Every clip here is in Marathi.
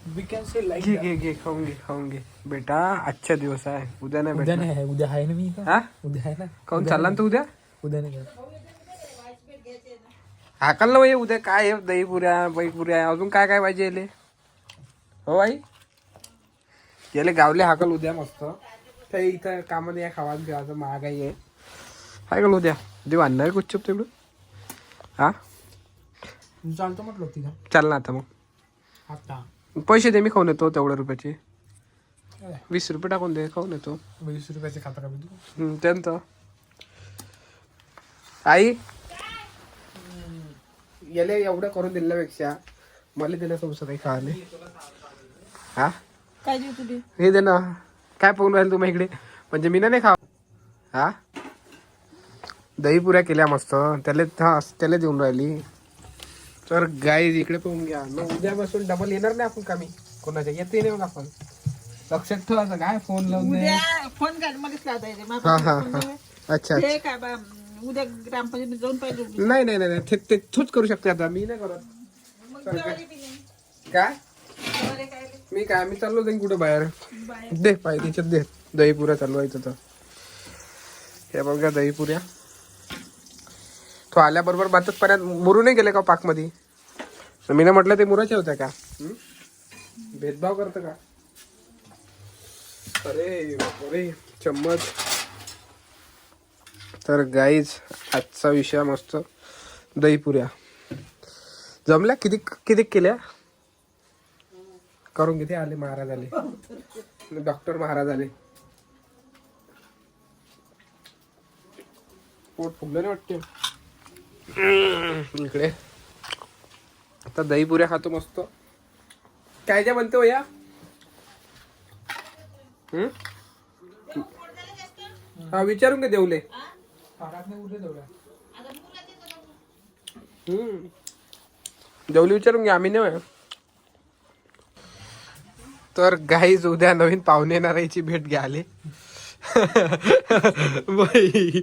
वी कॅन से लाईक घे खाऊंगे बेटा. आजचा दिवस आहे, उद्या नाही उद्या भेटणार. नाही आहे, उद्या आहे ना मी इथं. हा उद्या आहे ना. काऊन चालला ना तू उद्या? उद्या नाही का? हाकल ना भाई उद्या. काय आहे दही पुऱ्या पुऱ्या अजून काय काय पाहिजे याले? हो आई याले गावले हाकल उद्या मस्त. ते इथं कामात या खावा घ्यायचं महागाई आहे. हाकल उद्या देऊ आणणार आहे गुपचूप तिकडून. हा चालतो म्हटलं होती का चाल ना आता. मग आता पैसे दे, मी खाऊन येतो तेवढ्या रुपयाचे. 20 रुपये टाकून दे, खाऊन येतो. 20 रुपयाचे खाता का मी तू? त्यांचं आई याले एवढं करून दिल्यापेक्षा मला दिलं तुमचं काही खाले. हा काय देऊ तुझे? हे दे ना. काय पाहून राहील तुम्ही इकडे? म्हणजे मी नाही खा. हा दही पुऱ्या केल्या मस्त, त्याला देऊन राहिली. तर गाईज इकडे पाहून घ्या. मग उद्यापासून डबल येणार नाही आपण कमी कोणाच्या येते नाही. मग आपण लक्षात ठेवायचं काय फोन लावून दे. उद्या फोन काढ मगच लावता येते. हा हा हा अच्छा हे काय बा उद्या ग्रामपंचायत जाऊन पाहिजे. नाही नाही नाही ते तूच करू शकते. आता मी नाही करत. मग जेवारी बी नाही. काय जेवारी काय रे? मी चाललो जाईन कुठं बाहेर. बाहेर. दे पाय तिच्यात दे. दही पुऱ्या चालवायचं तर हे बघा दही पुऱ्या. तो आल्याबरोबर बातच पर्यंत मुरू नाही गेले का पाक मध्ये? मी ना म्हटलं ते मुराच्या होत्या का? भेदभाव करतं का? अरे अरे चम्मच. तर गाईज आजचा विषय मस्त दही पुऱ्या जमल्या. किती किती केल्या? करून किती आले महाराज आले. डॉक्टर महाराज आले. पोट फुगलं नाही वाटते इकडे. आता दही पुऱ्या खातो मस्त. काय काय म्हणते हो या? हा विचारून घे देवले. देवले विचारून घे, आम्ही नाही. तर गाईज उद्या नवीन पाहुणे येणाऱ्याची भेट घ्या आले. बाई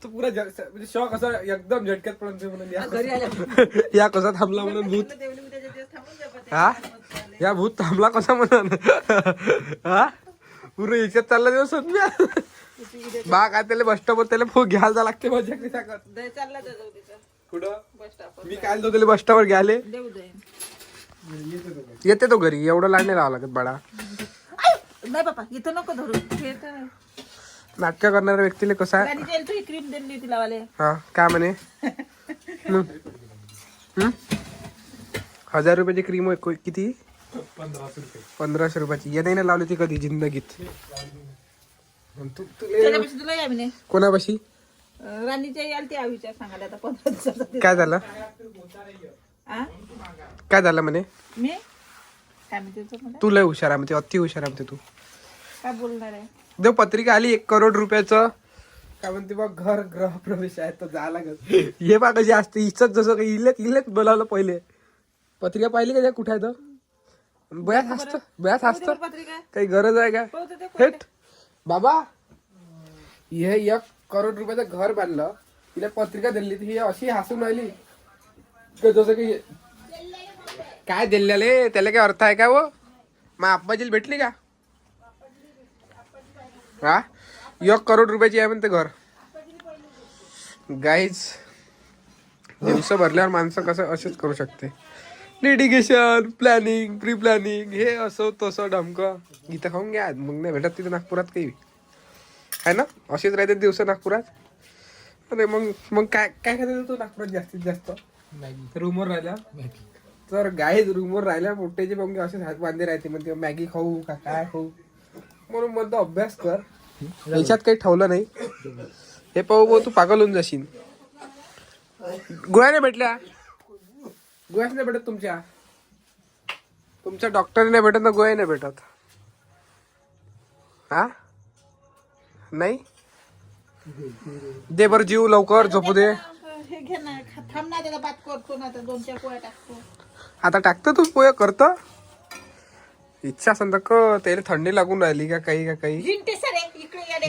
तू पुरा म्हणजे शॉक असा एकदम झटक्यात पडून म्हणून या कसा थांबला म्हणून भूत. हा या भूत थांबला कसा म्हणून. हा पूर्ण याच्यात चालला दिवस बा काय त्याला बस स्टॉपवर त्याला घ्यायला जा लागते. मजा कुठं मी काय त्याला बस स्टॉपवर घ्यायले. येते तो घरी. एवढं लाड नाही राहावं लागत बाळा. नाही बाबा इथं नको धरू. नाटक करणाऱ्या व्यक्तीला कसं आहे. क्रीम दिली होती लावाले. हा काय म्हणे? 1000 रुपयाची क्रीम किती? 1500 रुपयाची. या नाही ना लावली ती कधी जिंदगीत. तुला या मी कोणापाशी? राणीच्या याल ते विचार सांगायला आता 15,000. काय झालं? काय झालं म्हणे? मी काय म्हणते तू लय हुशार आहे म्हणते. अति हुशार आहे म्हणते तू. काय बोलणार आहे? देव पत्रिका आली 1 करोड रुपयाचं. काय म्हणते बघ घर ग्रह प्रवेश आहे तर जा लागत. हे बा कशी असते हिचच. जसं काही इलेच बोलावलं पहिले. पत्रिका पाहिली का कुठे आहे तर बयाच असत. पत्रिका काही गरज आहे का? हेट बाबा हे 1 करोड रुपयाचं घर बांधलं. तिला पत्रिका दिली ही अशी हसून राहिली जसं की काय दिलेले त्याला काय अर्थ आहे का? व मग आप्पाजीला भेटली का? हा 1 करोड रुपयाची आहे म्हणते घर. गाईज दिवस भरल्यावर माणसं कसं असेच करू शकते. लिटिगेशन प्लॅनिंग प्री प्लॅनिंग हे असं तसं ढमकं. इथं खाऊन घ्या मग नाही भेटत तिथं नागपुरात काही आहे ना. असेच राहते दिवस नागपुरात. अरे मग मग काय काय खायचं तू नागपुरात जास्तीत जास्त? रूमवर राहिल्या तर गाईज रूमवर राहिल्या मोठ्याचे मग असेच हात बांधे राहते. म्हणते मॅगी खाऊ का काय खाऊ. म्हणून म्हणतो अभ्यास कर. याच्यात काही ठेवलं नाही. हे पाहू तू पागल होऊन जाशील. गोळ्या नाही भेटल्या. गोळ्याच नाही भेटत तुमच्या डॉक्टर नाही भेटत ना गोळ्या नाही भेटत. हा नाही दे बरं जीव लवकर झोपू दे. हे घे ना थांब ना त्याला बात करतो ना. 2-4 पोळ्या टाकतो. आता टाकतो तू पोहे करत. इच्छा असेल तर त्याला थंडी लागून राहिली का काही जिंटे सर इकडे या.